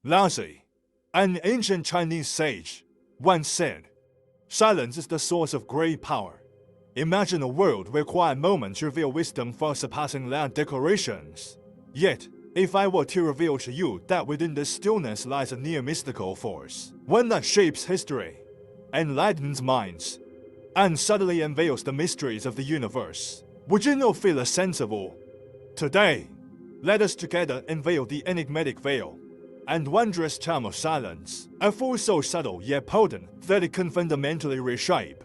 Laozi, an ancient Chinese sage, once said, "Silence is the source of great power." Imagine a world where quiet moments reveal wisdom far surpassing loud declarations. Yet, if I were to reveal to you that within this stillness lies a near-mystical force, one that shapes history, enlightens minds, and subtly unveils the mysteries of the universe, would you not feel a sense of awe? Today, let us together unveil the enigmatic veil and wondrous charm of silence, a force so subtle yet potent that it can fundamentally reshape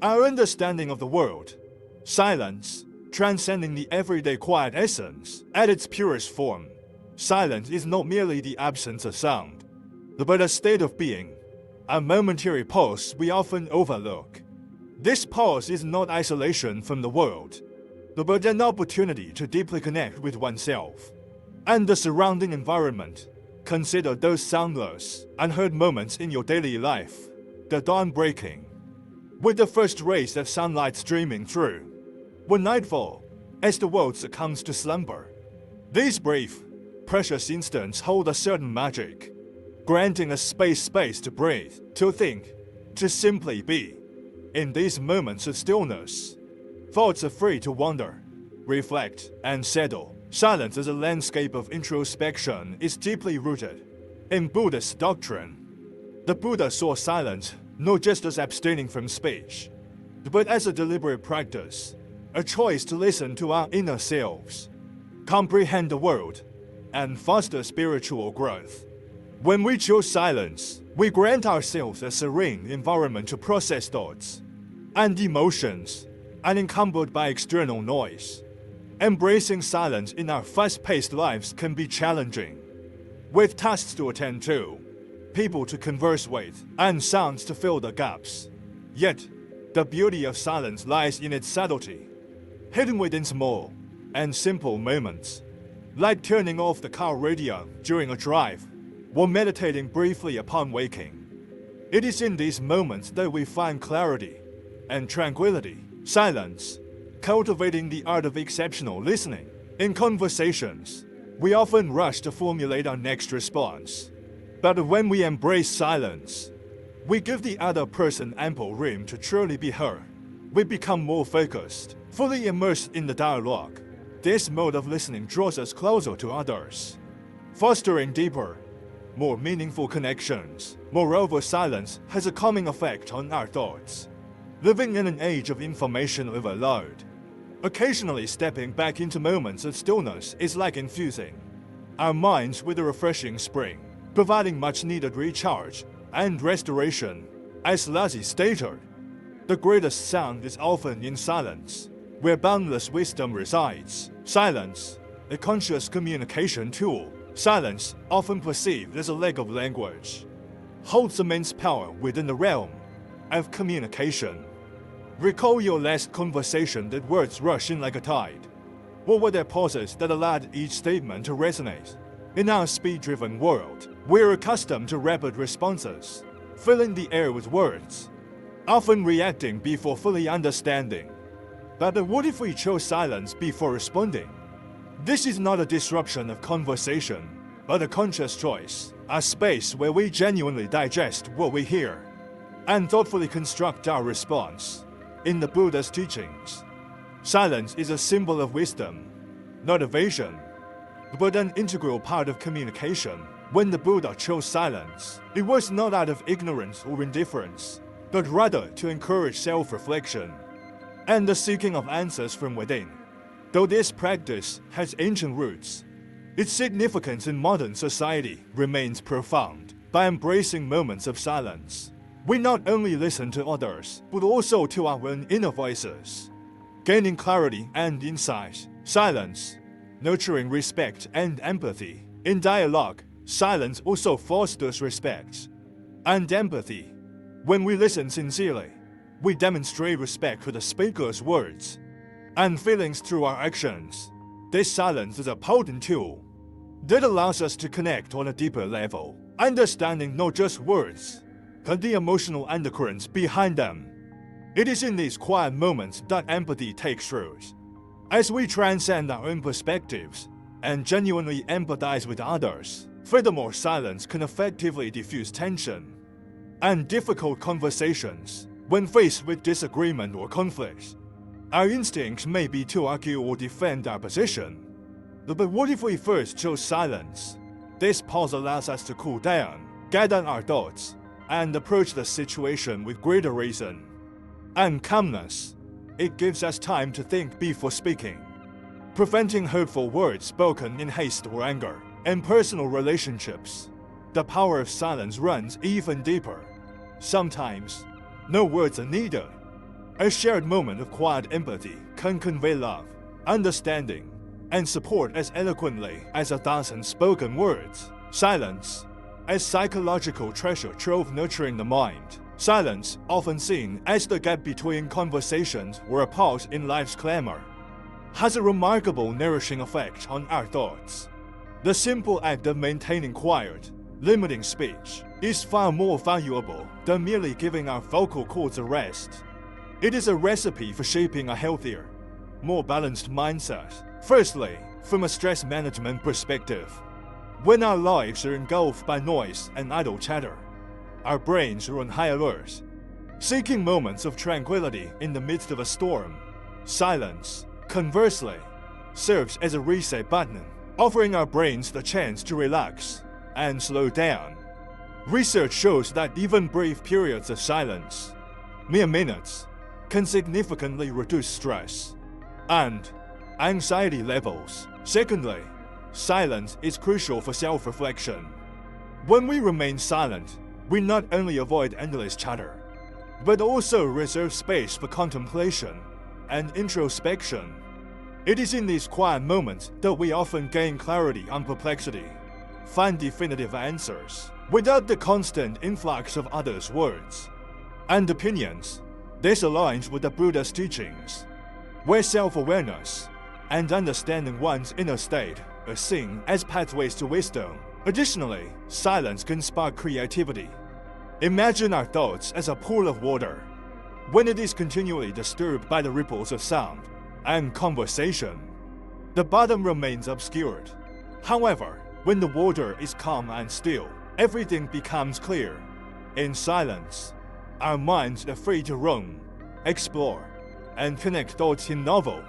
our understanding of the world. Silence, transcending the everyday quiet essence at its purest form. Silence is not merely the absence of sound, but a state of being, a momentary pause we often overlook. This pause is not isolation from the world, but an opportunity to deeply connect with oneself and the surrounding environment. Consider those soundless, unheard moments in your daily life. The dawn breaking, with the first rays of sunlight streaming through. When nightfall, as the world succumbs to slumber. These brief, precious instants hold a certain magic, granting us space to breathe, to think, to simply be. In these moments of stillness, thoughts are free to wander, reflect, and settle. Silence as a landscape of introspection is deeply rooted in Buddhist doctrine. The Buddha saw silence not just as abstaining from speech, but as a deliberate practice, a choice to listen to our inner selves, comprehend the world, and foster spiritual growth. When we choose silence, we grant ourselves a serene environment to process thoughts and emotions unencumbered by external noise. Embracing silence in our fast-paced lives can be challenging, with tasks to attend to, people to converse with, and sounds to fill the gaps. Yet, the beauty of silence lies in its subtlety, hidden within small and simple moments, like turning off the car radio during a drive, or meditating briefly upon waking. It is in these moments that we find clarity and tranquility. Silence, cultivating the art of exceptional listening. In conversations, we often rush to formulate our next response. But when we embrace silence, we give the other person ample room to truly be heard. We become more focused, fully immersed in the dialogue. This mode of listening draws us closer to others, fostering deeper, more meaningful connections. Moreover, silence has a calming effect on our thoughts. Living in an age of information overload, occasionally stepping back into moments of stillness is like infusing our minds with a refreshing spring, providing much-needed recharge and restoration. As Laozi stated, the greatest sound is often in silence, where boundless wisdom resides. Silence, a conscious communication tool. Silence, often perceived as a lack of language, holds immense power within the realm of communication. Recall your last conversation that words rush in like a tide. What were there pauses that allowed each statement to resonate? In our speed-driven world, we're accustomed to rapid responses, filling the air with words, often reacting before fully understanding. But what if we chose silence before responding? This is not a disruption of conversation, but a conscious choice, a space where we genuinely digest what we hear and thoughtfully construct our response. In the Buddha's teachings, silence is a symbol of wisdom, not evasion, but an integral part of communication. When the Buddha chose silence, it was not out of ignorance or indifference, but rather to encourage self-reflection and the seeking of answers from within. Though this practice has ancient roots, its significance in modern society remains profound. By embracing moments of silence, we not only listen to others, but also to our own inner voices, gaining clarity and insight. Silence, nurturing respect and empathy. In dialogue, silence also fosters respect and empathy. When we listen sincerely, we demonstrate respect for the speaker's words and feelings through our actions. This silence is a potent tool that allows us to connect on a deeper level, understanding not just words, but the emotional undercurrents behind them. It is in these quiet moments that empathy takes root. As we transcend our own perspectives and genuinely empathize with others, Furthermore, silence can effectively diffuse tension and difficult conversations when faced with disagreement or conflict. Our instincts may be to argue or defend our position. But what if we first chose silence? This pause allows us to cool down, gather our thoughts, and approach the situation with greater reason and calmness. It gives us time to think before speaking, preventing hurtful words spoken in haste or anger. In personal relationships, the power of silence runs even deeper. Sometimes, no words are needed. A shared moment of quiet empathy can convey love, understanding, and support as eloquently as 1,000 spoken words. Silence, as psychological treasure trove nurturing the mind. Silence, often seen as the gap between conversations or a pause in life's clamor, has a remarkable nourishing effect on our thoughts. The simple act of maintaining quiet, limiting speech, is far more valuable than merely giving our vocal cords a rest. It is a recipe for shaping a healthier, more balanced mindset. Firstly, from a stress management perspective, when our lives are engulfed by noise and idle chatter, our brains are on high alert, seeking moments of tranquility in the midst of a storm. Silence, conversely, serves as a reset button, offering our brains the chance to relax and slow down. Research shows that even brief periods of silence, mere minutes, can significantly reduce stress and anxiety levels. Secondly, silence is crucial for self-reflection. When we remain silent, we not only avoid endless chatter, but also reserve space for contemplation and introspection. It is in these quiet moments that we often gain clarity on perplexity, find definitive answers, without the constant influx of others' words and opinions. This aligns with the Buddhist teachings, where self-awareness and understanding one's inner state are seen as pathways to wisdom. Additionally, silence can spark creativity. Imagine our thoughts as a pool of water. When it is continually disturbed by the ripples of sound and conversation, the bottom remains obscured. However, when the water is calm and still, everything becomes clear. In silence, our minds are free to roam, explore, and connect thoughts in novel,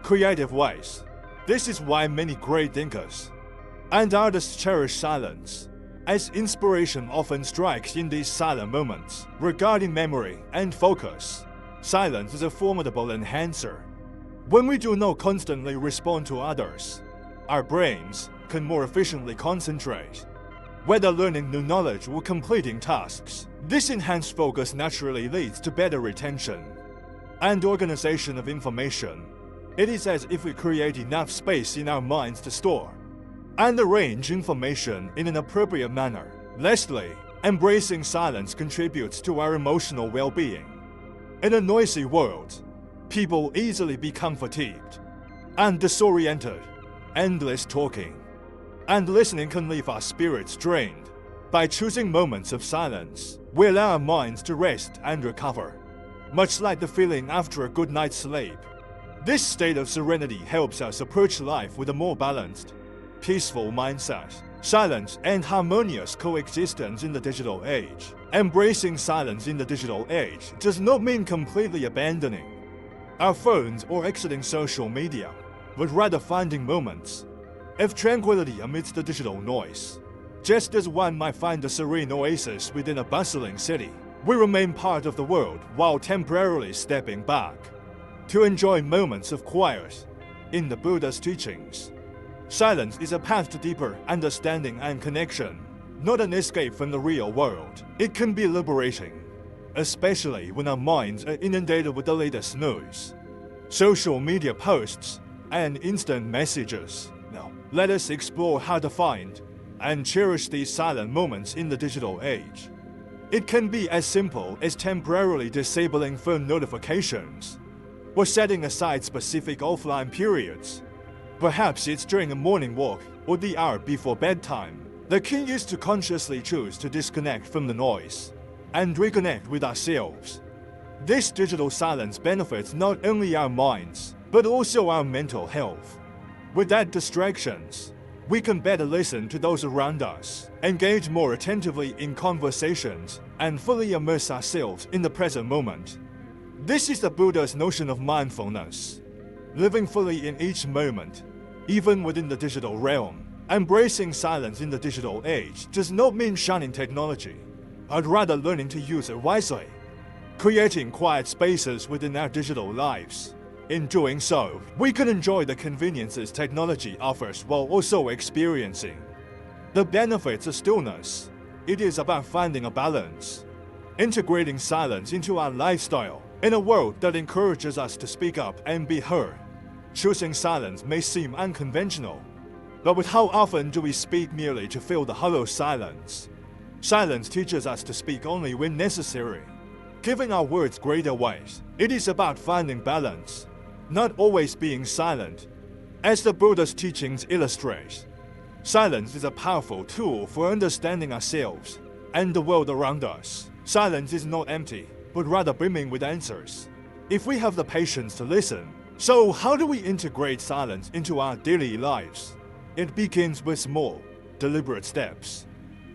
creative ways. This is why many great thinkers and artists cherish silence, as inspiration often strikes in these silent moments. Regarding memory and focus, silence is a formidable enhancer. When we do not constantly respond to others, our brains can more efficiently concentrate, whether learning new knowledge or completing tasks. This enhanced focus naturally leads to better retention and organization of information. It is as if we create enough space in our minds to store and arrange information in an appropriate manner. Lastly, embracing silence contributes to our emotional well-being. In a noisy world, people easily become fatigued and disoriented. Endless talking and listening can leave our spirits drained. By choosing moments of silence, we allow our minds to rest and recover, much like the feeling after a good night's sleep. This state of serenity helps us approach life with a more balanced, peaceful mindset. Silence and harmonious coexistence in the digital age. Embracing silence in the digital age does not mean completely abandoning our phones or exiting social media, but rather finding moments of tranquility amidst the digital noise. Just as one might find a serene oasis within a bustling city, we remain part of the world while temporarily stepping back to enjoy moments of quiet. In the Buddha's teachings, silence is a path to deeper understanding and connection, not an escape from the real world. It can be liberating, especially when our minds are inundated with the latest news, social media posts, and instant messages. Now, let us explore how to find and cherish these silent moments in the digital age. It can be as simple as temporarily disabling phone notifications or setting aside specific offline periods. Perhaps it's during a morning walk or the hour before bedtime. The key is to consciously choose to disconnect from the noise and reconnect with ourselves. This digital silence benefits not only our minds, but also our mental health. Without distractions, we can better listen to those around us, engage more attentively in conversations, and fully immerse ourselves in the present moment. This is the Buddha's notion of mindfulness, living fully in each moment, even within the digital realm. Embracing silence in the digital age does not mean shunning technology, but rather learning to use it wisely, creating quiet spaces within our digital lives. In doing so, we can enjoy the conveniences technology offers while also experiencing the benefits of stillness. It is about finding a balance, integrating silence into our lifestyle in a world that encourages us to speak up and be heard. Choosing silence may seem unconventional, but with how often do we speak merely to fill the hollow silence? Silence teaches us to speak only when necessary, giving our words greater weight. It is about finding balance, not always being silent. As the Buddha's teachings illustrate, silence is a powerful tool for understanding ourselves and the world around us. Silence is not empty, but rather brimming with answers, if we have the patience to listen. So how do we integrate silence into our daily lives? It begins with small, deliberate steps,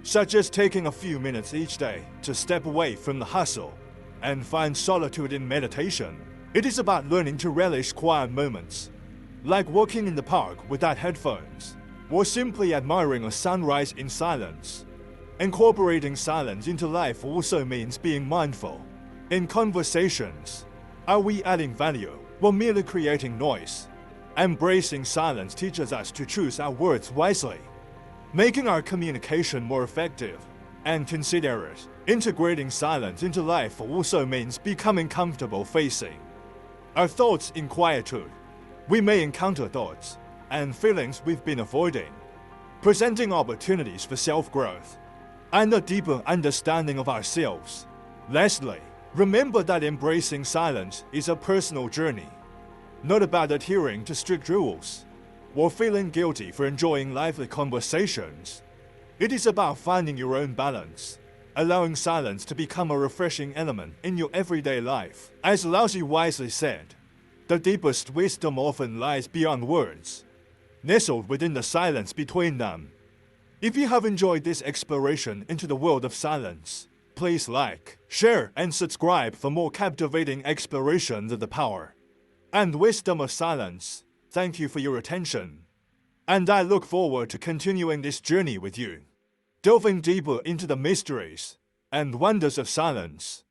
such as taking a few minutes each day to step away from the hustle and find solitude in meditation. It is about learning to relish quiet moments, like walking in the park without headphones, or simply admiring a sunrise in silence. Incorporating silence into life also means being mindful. In conversations, are we adding value or merely creating noise? Embracing silence teaches us to choose our words wisely, making our communication more effective and considerate. Integrating silence into life also means becoming comfortable facing our thoughts in quietude. We may encounter thoughts and feelings we've been avoiding, presenting opportunities for self-growth and a deeper understanding of ourselves. Lastly, remember that embracing silence is a personal journey, not about adhering to strict rules or feeling guilty for enjoying lively conversations. It is about finding your own balance, allowing silence to become a refreshing element in your everyday life. As Laozi wisely said, the deepest wisdom often lies beyond words, nestled within the silence between them. If you have enjoyed this exploration into the world of silence, please like, share, and subscribe for more captivating explorations of the power and wisdom of silence. Thank you for your attention, and I look forward to continuing this journey with you, delving deeper into the mysteries and wonders of silence.